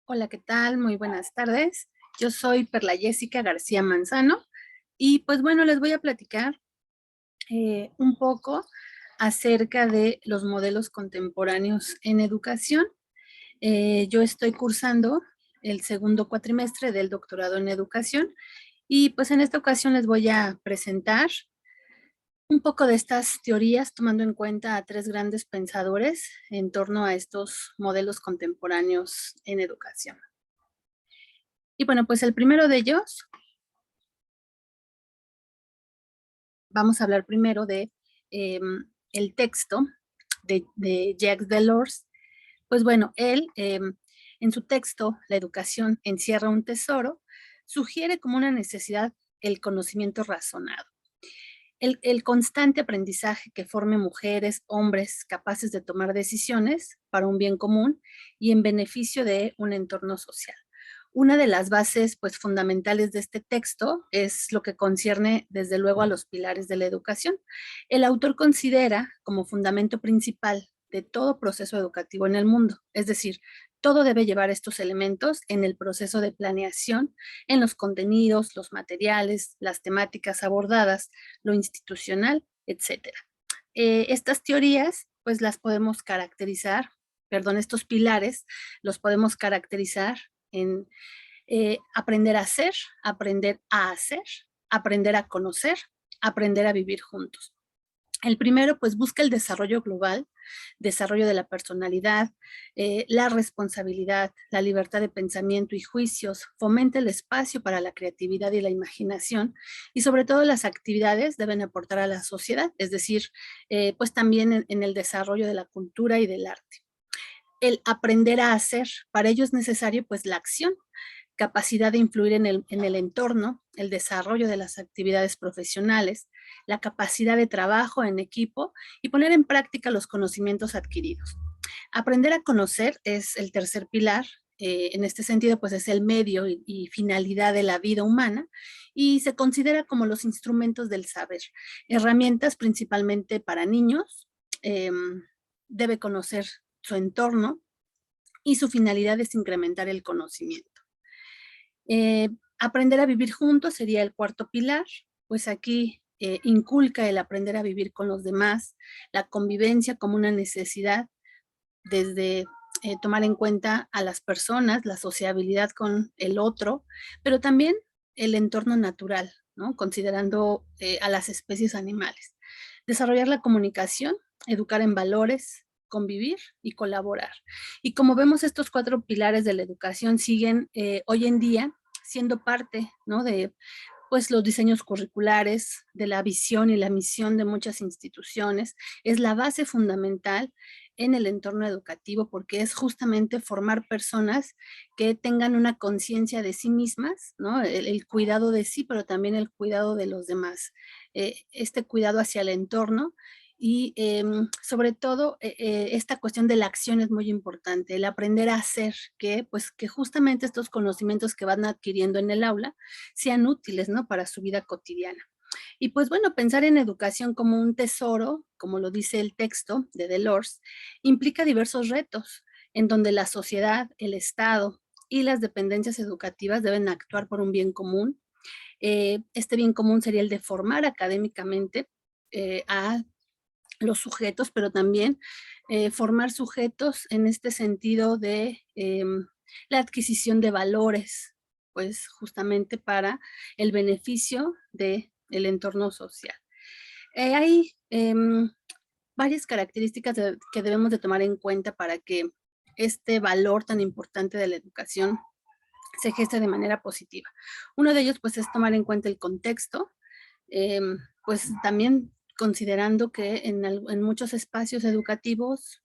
Hola, ¿qué tal? Muy buenas tardes. Yo soy Perla Jessica García Manzano y pues bueno, les voy a platicar un poco acerca de los modelos contemporáneos en educación. Yo estoy cursando el segundo cuatrimestre del doctorado en educación y pues en esta ocasión les voy a presentar un poco de estas teorías tomando en cuenta a tres grandes pensadores en torno a estos modelos contemporáneos en educación. Y bueno, pues el primero de ellos, vamos a hablar primero de el texto de Jacques Delors. Pues bueno, él en su texto, La educación encierra un tesoro, sugiere como una necesidad el conocimiento razonado. El constante aprendizaje que forme mujeres, hombres capaces de tomar decisiones para un bien común y en beneficio de un entorno social. Una de las bases pues, fundamentales de este texto es lo que concierne desde luego a los pilares de la educación. El autor considera como fundamento principal de todo proceso educativo en el mundo, es decir, todo debe llevar estos elementos en el proceso de planeación, en los contenidos, los materiales, las temáticas abordadas, lo institucional, etcétera. Estas teorías, pues las podemos caracterizar, perdón, estos pilares los podemos caracterizar en aprender a hacer, aprender a conocer, aprender a vivir juntos. El primero, pues busca el desarrollo global, desarrollo de la personalidad, la responsabilidad, la libertad de pensamiento y juicios, fomenta el espacio para la creatividad y la imaginación y sobre todo las actividades deben aportar a la sociedad, es decir, pues también en el desarrollo de la cultura y del arte. El aprender a hacer, para ello es necesario pues la acción, capacidad de influir en el entorno, el desarrollo de las actividades profesionales, la capacidad de trabajo en equipo y poner en práctica los conocimientos adquiridos. Aprender a conocer es el tercer pilar. En este sentido, pues es el medio y finalidad de la vida humana y se considera como los instrumentos del saber, herramientas principalmente para niños. Debe conocer su entorno y su finalidad es incrementar el conocimiento. Aprender a vivir juntos sería el cuarto pilar, pues aquí inculca el aprender a vivir con los demás, la convivencia como una necesidad desde tomar en cuenta a las personas, la sociabilidad con el otro, pero también el entorno natural, ¿no? Considerando a las especies animales. Desarrollar la comunicación, educar en valores, convivir y colaborar. Y como vemos, estos cuatro pilares de la educación siguen hoy en día siendo parte, ¿no? De pues los diseños curriculares, de la visión y la misión de muchas instituciones, es la base fundamental en el entorno educativo porque es justamente formar personas que tengan una conciencia de sí mismas, ¿no? El cuidado de sí, pero también el cuidado de los demás. Este cuidado hacia el entorno y sobre todo esta cuestión de la acción es muy importante, el aprender a hacer, que pues que justamente estos conocimientos que van adquiriendo en el aula sean útiles, ¿no? Para su vida cotidiana. Y pues bueno, pensar en educación como un tesoro, como lo dice el texto de Delors, implica diversos retos en donde la sociedad, el Estado y las dependencias educativas deben actuar por un bien común. Este bien común sería el de formar académicamente a los sujetos, pero también formar sujetos en este sentido de la adquisición de valores, pues justamente para el beneficio del entorno social. Hay varias características que debemos de tomar en cuenta para que este valor tan importante de la educación se geste de manera positiva. Uno de ellos, pues, es tomar en cuenta el contexto, pues también considerando que en muchos espacios educativos,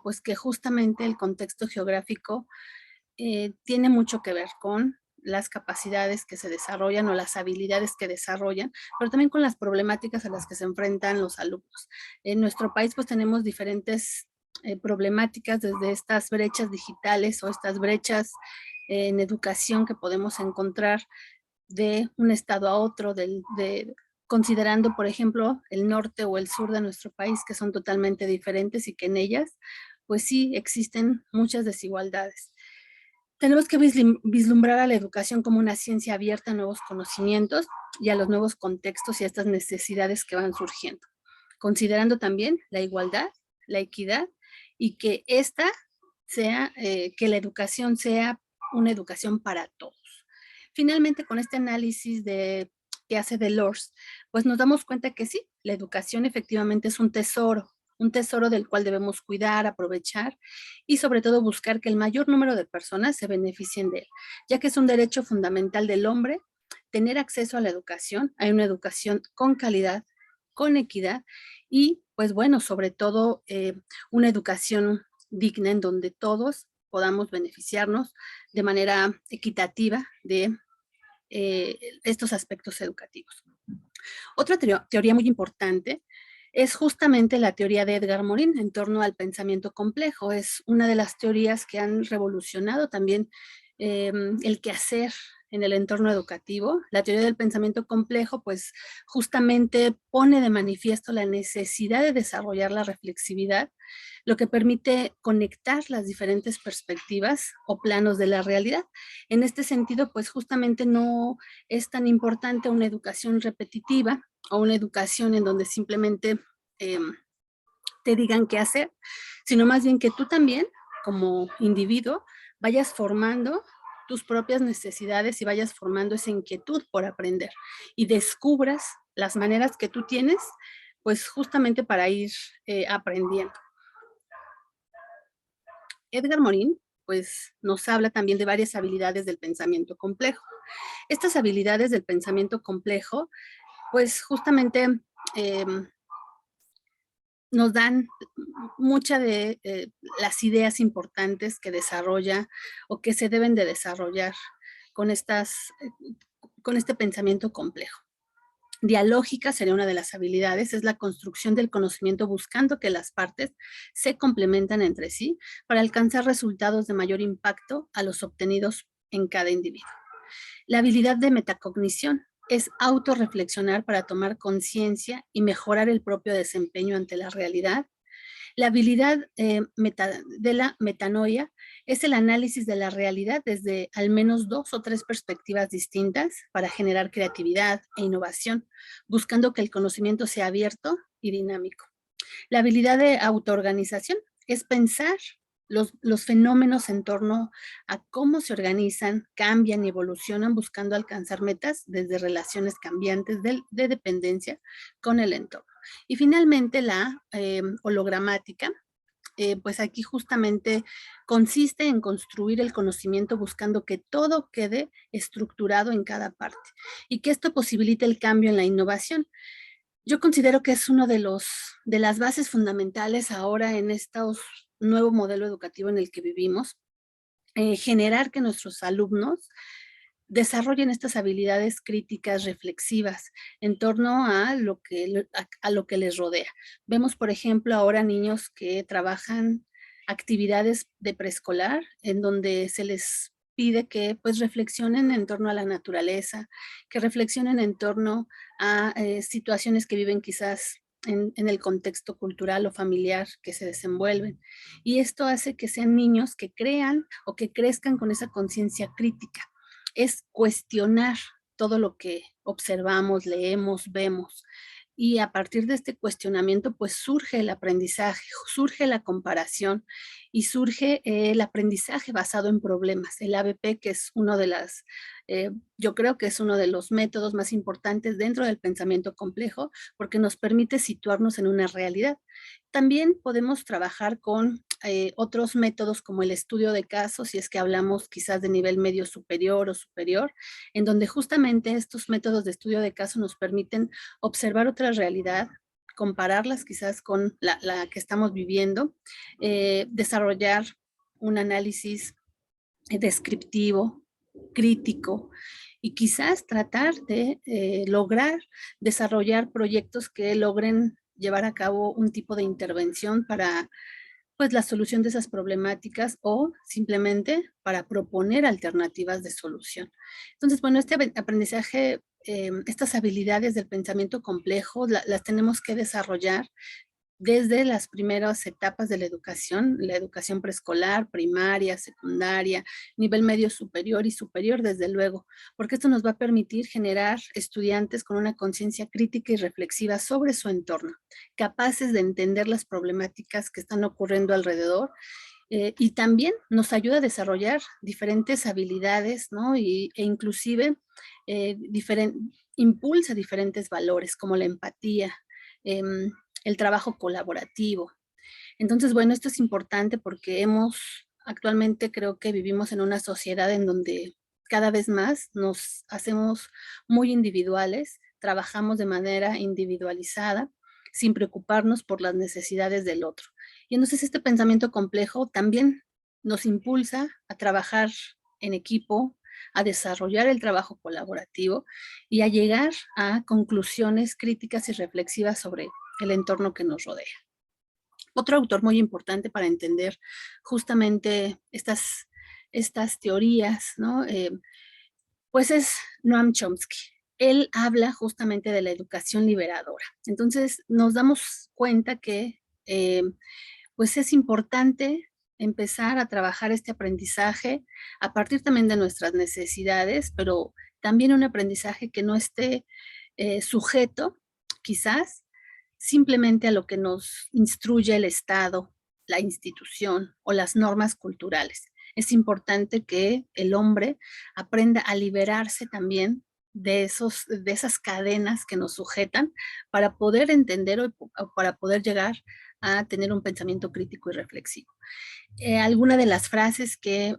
pues que justamente el contexto geográfico tiene mucho que ver con las capacidades que se desarrollan o las habilidades que desarrollan, pero también con las problemáticas a las que se enfrentan los alumnos. En nuestro país pues tenemos diferentes problemáticas desde estas brechas digitales o estas brechas en educación que podemos encontrar de un estado a otro, considerando, por ejemplo, el norte o el sur de nuestro país, que son totalmente diferentes y que en ellas, pues sí, existen muchas desigualdades. Tenemos que vislumbrar a la educación como una ciencia abierta a nuevos conocimientos y a los nuevos contextos y a estas necesidades que van surgiendo, considerando también la igualdad, la equidad y que que la educación sea una educación para todos. Finalmente, con este análisis que hace Delors, pues nos damos cuenta que sí, la educación efectivamente es un tesoro del cual debemos cuidar, aprovechar y sobre todo buscar que el mayor número de personas se beneficien de él, ya que es un derecho fundamental del hombre tener acceso a la educación, a una educación con calidad, con equidad y pues bueno, sobre todo una educación digna en donde todos podamos beneficiarnos de manera equitativa de estos aspectos educativos. Otra teoría muy importante es justamente la teoría de Edgar Morin en torno al pensamiento complejo. Es una de las teorías que han revolucionado también el quehacer en el entorno educativo. La teoría del pensamiento complejo, pues justamente pone de manifiesto la necesidad de desarrollar la reflexividad, lo que permite conectar las diferentes perspectivas o planos de la realidad. En este sentido, pues justamente no es tan importante una educación repetitiva o una educación en donde simplemente eh, te digan qué hacer, sino más bien que tú también, como individuo, vayas formando tus propias necesidades y vayas formando esa inquietud por aprender y descubras las maneras que tú tienes, pues justamente para ir aprendiendo. Edgar Morin, pues nos habla también de varias habilidades del pensamiento complejo. Estas habilidades del pensamiento complejo, pues justamente eh, nos dan muchas de las ideas importantes que desarrolla o que se deben de desarrollar con, con este pensamiento complejo. Dialógica sería una de las habilidades, es la construcción del conocimiento buscando que las partes se complementan entre sí para alcanzar resultados de mayor impacto a los obtenidos en cada individuo. La habilidad de metacognición es autorreflexionar para tomar conciencia y mejorar el propio desempeño ante la realidad. La habilidad de la metanoia es el análisis de la realidad desde al menos 2 o 3 perspectivas distintas para generar creatividad e innovación, buscando que el conocimiento sea abierto y dinámico. La habilidad de autoorganización es pensar los fenómenos en torno a cómo se organizan, cambian y evolucionan buscando alcanzar metas desde relaciones cambiantes de dependencia con el entorno. Y finalmente la hologramática, pues aquí justamente consiste en construir el conocimiento buscando que todo quede estructurado en cada parte y que esto posibilite el cambio en la innovación. Yo considero que es uno de las bases fundamentales ahora en este nuevo modelo educativo en el que vivimos, generar que nuestros alumnos desarrollen estas habilidades críticas reflexivas en torno a lo que les rodea. Vemos, por ejemplo, ahora niños que trabajan actividades de preescolar en donde se les pide que pues reflexionen en torno a la naturaleza, que reflexionen en torno a situaciones que viven quizás en el contexto cultural o familiar que se desenvuelven. Y esto hace que sean niños que crean o que crezcan con esa conciencia crítica. Es cuestionar todo lo que observamos, leemos, vemos. Y a partir de este cuestionamiento, pues surge el aprendizaje, surge la comparación y surge el aprendizaje basado en problemas. El ABP, que es yo creo que es uno de los métodos más importantes dentro del pensamiento complejo, porque nos permite situarnos en una realidad. También podemos trabajar con otros métodos como el estudio de casos, si es que hablamos quizás de nivel medio superior o superior, en donde justamente estos métodos de estudio de caso nos permiten observar otra realidad, compararlas quizás con la que estamos viviendo, desarrollar un análisis descriptivo, crítico, y quizás tratar de lograr desarrollar proyectos que logren llevar a cabo un tipo de intervención para pues la solución de esas problemáticas o simplemente para proponer alternativas de solución. Entonces, bueno, este aprendizaje, estas habilidades del pensamiento complejo las tenemos que desarrollar desde las primeras etapas de la educación preescolar, primaria, secundaria, nivel medio superior y superior, desde luego, porque esto nos va a permitir generar estudiantes con una conciencia crítica y reflexiva sobre su entorno, capaces de entender las problemáticas que están ocurriendo alrededor, y también nos ayuda a desarrollar diferentes habilidades, ¿no? E inclusive impulsa diferentes valores como la empatía, el trabajo colaborativo. Entonces, bueno, esto es importante porque actualmente creo que vivimos en una sociedad en donde cada vez más nos hacemos muy individuales, trabajamos de manera individualizada, sin preocuparnos por las necesidades del otro. Y entonces este pensamiento complejo también nos impulsa a trabajar en equipo, a desarrollar el trabajo colaborativo y a llegar a conclusiones críticas y reflexivas sobre el entorno que nos rodea. Otro autor muy importante para entender justamente estas teorías, ¿no? Pues es Noam Chomsky. Él habla justamente de la educación liberadora. Entonces nos damos cuenta que pues es importante empezar a trabajar este aprendizaje a partir también de nuestras necesidades, pero también un aprendizaje que no esté sujeto, quizás, simplemente a lo que nos instruye el Estado, la institución o las normas culturales. Es importante que el hombre aprenda a liberarse también de esas cadenas que nos sujetan para poder entender o para poder llegar a tener un pensamiento crítico y reflexivo. Alguna de las frases que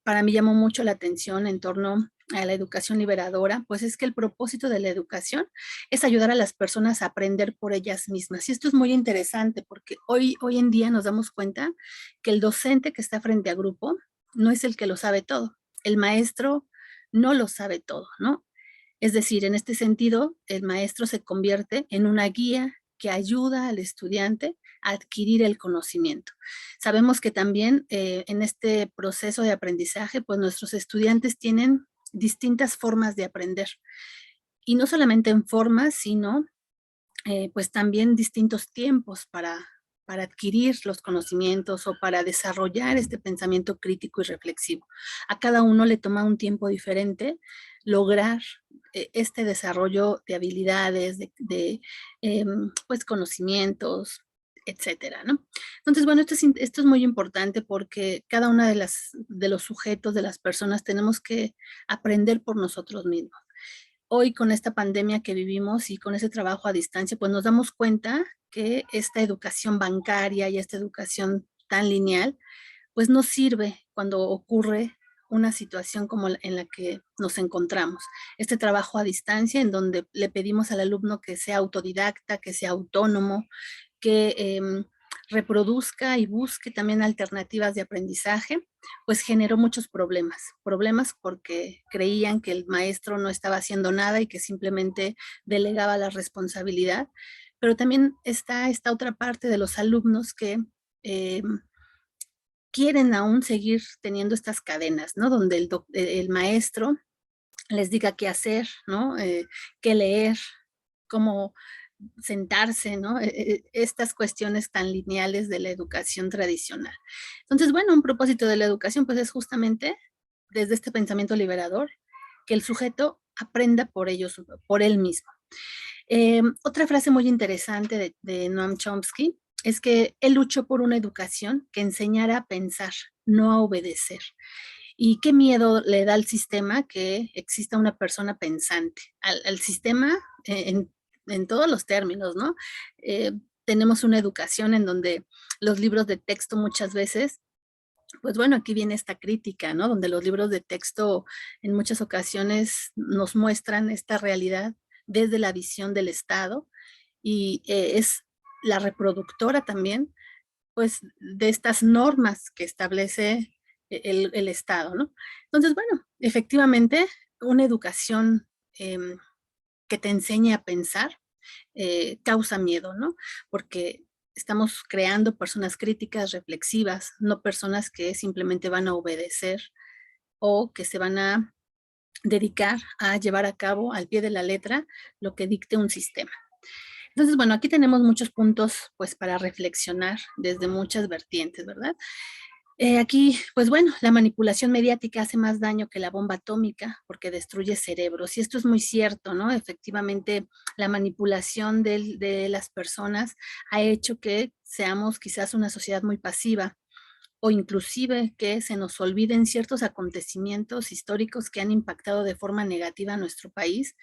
para mí llamó mucho la atención en torno a la educación liberadora, pues es que el propósito de la educación es ayudar a las personas a aprender por ellas mismas. Y esto es muy interesante porque hoy en día nos damos cuenta que el docente que está frente a grupo no es el que lo sabe todo. El maestro no lo sabe todo, ¿no? Es decir, en este sentido, el maestro se convierte en una guía que ayuda al estudiante a adquirir el conocimiento. Sabemos que también en este proceso de aprendizaje, pues nuestros estudiantes tienen distintas formas de aprender. Y no solamente en formas, sino pues también distintos tiempos para adquirir los conocimientos o para desarrollar este pensamiento crítico y reflexivo. A cada uno le toma un tiempo diferente lograr este desarrollo de habilidades, pues conocimientos, etcétera, ¿no? Entonces, bueno, esto es muy importante porque cada una de los sujetos, de las personas, tenemos que aprender por nosotros mismos. Hoy con esta pandemia que vivimos y con ese trabajo a distancia, pues nos damos cuenta que esta educación bancaria y esta educación tan lineal, pues no sirve cuando ocurre una situación como en la que nos encontramos. Este trabajo a distancia en donde le pedimos al alumno que sea autodidacta, que sea autónomo, que reproduzca y busque también alternativas de aprendizaje, pues generó muchos problemas porque creían que el maestro no estaba haciendo nada y que simplemente delegaba la responsabilidad, pero también está esta otra parte de los alumnos que eh, quieren aún seguir teniendo estas cadenas, ¿no? Donde el maestro les diga qué hacer, ¿no? Qué leer, cómo sentarse, ¿no? Estas cuestiones tan lineales de la educación tradicional. Entonces, bueno, un propósito de la educación pues es justamente desde este pensamiento liberador que el sujeto aprenda por él mismo. Otra frase muy interesante de Noam Chomsky es que él luchó por una educación que enseñara a pensar, no a obedecer. Y qué miedo le da al sistema que exista una persona pensante, al sistema en todos los términos, ¿no? Eh, Tenemos una educación en donde los libros de texto muchas veces, pues bueno, aquí viene esta crítica, ¿no? Donde los libros de texto en muchas ocasiones nos muestran esta realidad desde la visión del Estado y es la reproductora también, pues, de estas normas que establece el Estado, ¿no? Entonces, bueno, efectivamente, una educación que te enseñe a pensar causa miedo, ¿no? Porque estamos creando personas críticas, reflexivas, no personas que simplemente van a obedecer o que se van a dedicar a llevar a cabo al pie de la letra lo que dicte un sistema. Entonces, bueno, aquí tenemos muchos puntos pues para reflexionar desde muchas vertientes, ¿verdad? Aquí, pues bueno, la manipulación mediática hace más daño que la bomba atómica porque destruye cerebros. Y esto es muy cierto, ¿no? Efectivamente, la manipulación de las personas ha hecho que seamos quizás una sociedad muy pasiva o inclusive que se nos olviden ciertos acontecimientos históricos que han impactado de forma negativa a nuestro país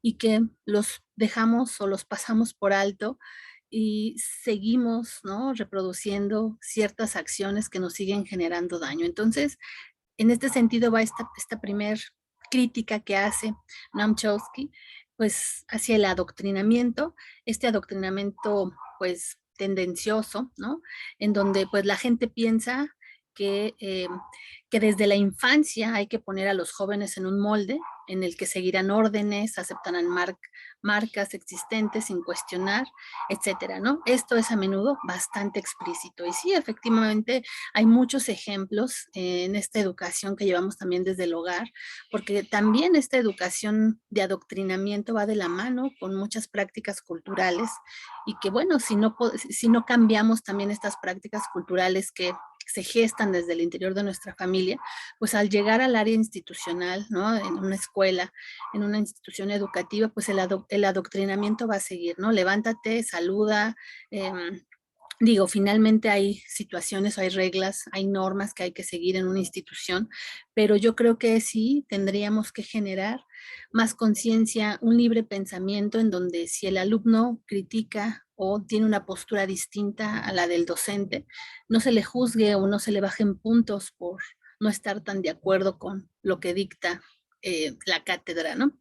y que los dejamos o los pasamos por alto y seguimos, ¿no?, reproduciendo ciertas acciones que nos siguen generando daño. Entonces, en este sentido va esta primer crítica que hace Noam Chomsky, pues hacia el adoctrinamiento, este adoctrinamiento pues tendencioso, ¿no? En donde pues la gente piensa que, eh, que desde la infancia hay que poner a los jóvenes en un molde en el que seguirán órdenes, aceptarán marcas existentes sin cuestionar, etcétera, ¿no? Esto es a menudo bastante explícito. Y sí, efectivamente, hay muchos ejemplos en esta educación que llevamos también desde el hogar, porque también esta educación de adoctrinamiento va de la mano con muchas prácticas culturales y que, bueno, si no cambiamos también estas prácticas culturales que se gestan desde el interior de nuestra familia, pues al llegar al área institucional, ¿no?, en una escuela, en una institución educativa, pues el adoctrinamiento va a seguir, ¿no? Levántate, saluda, eh, digo, finalmente hay situaciones, hay reglas, hay normas que hay que seguir en una institución, pero yo creo que sí tendríamos que generar más conciencia, un libre pensamiento en donde si el alumno critica o tiene una postura distinta a la del docente, no se le juzgue o no se le bajen puntos por no estar tan de acuerdo con lo que dicta la cátedra, ¿no?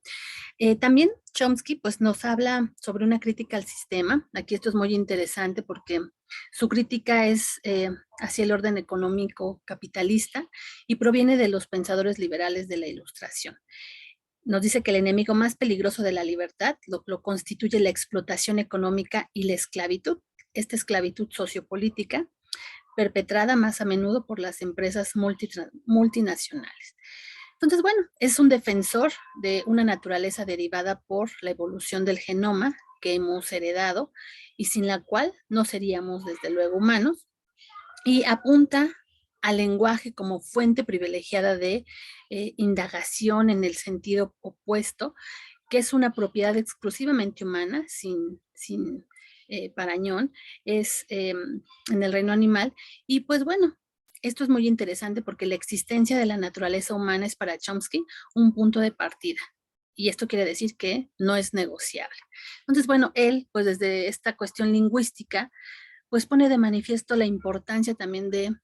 También Chomsky pues, nos habla sobre una crítica al sistema. Aquí esto es muy interesante porque su crítica es hacia el orden económico capitalista y proviene de los pensadores liberales de la Ilustración. Nos dice que el enemigo más peligroso de la libertad lo constituye la explotación económica y la esclavitud, esta esclavitud sociopolítica perpetrada más a menudo por las empresas multinacionales. Entonces, bueno, es un defensor de una naturaleza derivada por la evolución del genoma que hemos heredado y sin la cual no seríamos desde luego humanos, y apunta al lenguaje como fuente privilegiada de indagación en el sentido opuesto, que es una propiedad exclusivamente humana, sin Parañón, es en el reino animal. Y pues bueno, esto es muy interesante porque la existencia de la naturaleza humana es para Chomsky un punto de partida. Y esto quiere decir que no es negociable. Entonces, bueno, él, pues desde esta cuestión lingüística, pues pone de manifiesto la importancia también de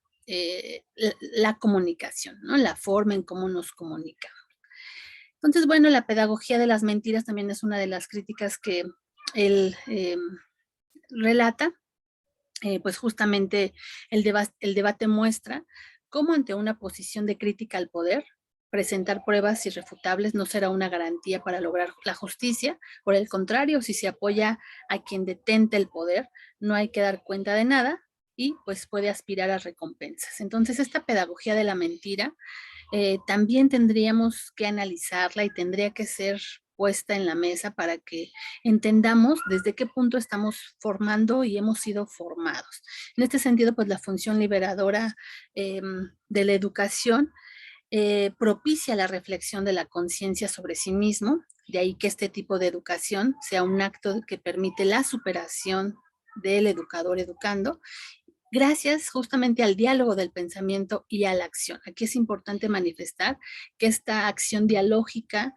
la comunicación, ¿no? La forma en cómo nos comunicamos. Entonces, bueno, la pedagogía de las mentiras también es una de las críticas que él relata. Pues justamente el debate muestra cómo ante una posición de crítica al poder, presentar pruebas irrefutables no será una garantía para lograr la justicia. Por el contrario, si se apoya a quien detente el poder, no hay que dar cuenta de nada y pues puede aspirar a recompensas. Entonces, esta pedagogía de la mentira también tendríamos que analizarla y tendría que ser puesta en la mesa para que entendamos desde qué punto estamos formando y hemos sido formados. En este sentido, pues la función liberadora de la educación propicia la reflexión de la conciencia sobre sí mismo, de ahí que este tipo de educación sea un acto que permite la superación del educador educando, gracias justamente al diálogo del pensamiento y a la acción. Aquí es importante manifestar que esta acción dialógica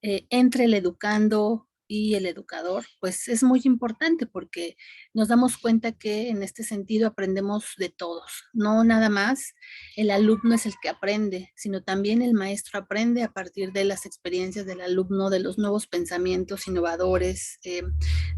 entre el educando y el educador, pues es muy importante porque nos damos cuenta que en este sentido aprendemos de todos, no nada más el alumno es el que aprende, sino también el maestro aprende a partir de las experiencias del alumno, de los nuevos pensamientos innovadores, de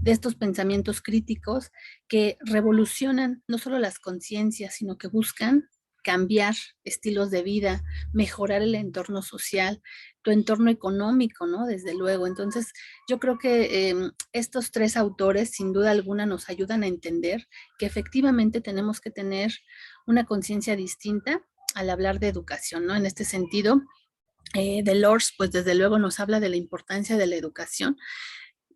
estos pensamientos críticos que revolucionan no solo las conciencias, sino que buscan cambiar estilos de vida, mejorar el entorno social, tu entorno económico, ¿no? Desde luego. Entonces, yo creo que estos tres autores, sin duda alguna, nos ayudan a entender que efectivamente tenemos que tener una conciencia distinta al hablar de educación, ¿no? En este sentido, Delors, pues desde luego nos habla de la importancia de la educación,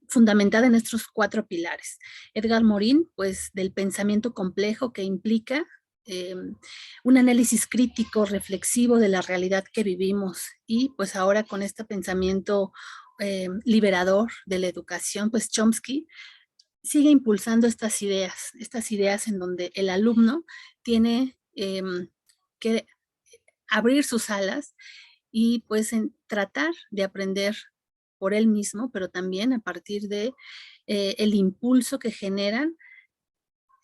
fundamentada en estos 4 pilares. Edgar Morin, pues del pensamiento complejo que implica un análisis crítico, reflexivo de la realidad que vivimos y pues ahora con este pensamiento liberador de la educación, pues Chomsky sigue impulsando estas ideas en donde el alumno tiene que abrir sus alas y pues en tratar de aprender por él mismo, pero también a partir de el impulso que generan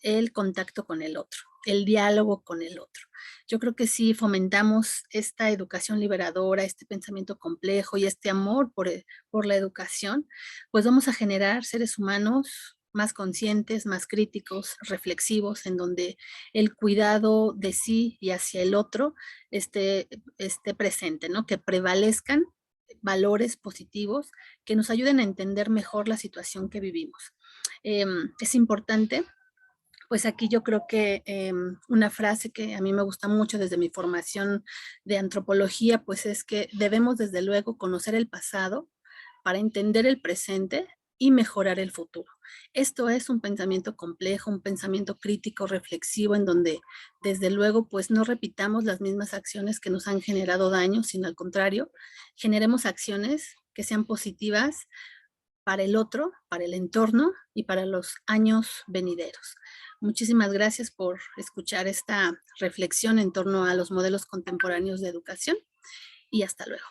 el contacto con el otro, el diálogo con el otro. Yo creo que si fomentamos esta educación liberadora, este pensamiento complejo y este amor por la educación, pues vamos a generar seres humanos más conscientes, más críticos, reflexivos, en donde el cuidado de sí y hacia el otro esté presente, ¿no? Que prevalezcan valores positivos que nos ayuden a entender mejor la situación que vivimos. Es importante pues aquí yo creo que una frase que a mí me gusta mucho desde mi formación de antropología, pues es que debemos desde luego conocer el pasado para entender el presente y mejorar el futuro. Esto es un pensamiento complejo, un pensamiento crítico, reflexivo, en donde desde luego pues no repitamos las mismas acciones que nos han generado daño, sino al contrario, generemos acciones que sean positivas para el otro, para el entorno y para los años venideros. Muchísimas gracias por escuchar esta reflexión en torno a los modelos contemporáneos de educación y hasta luego.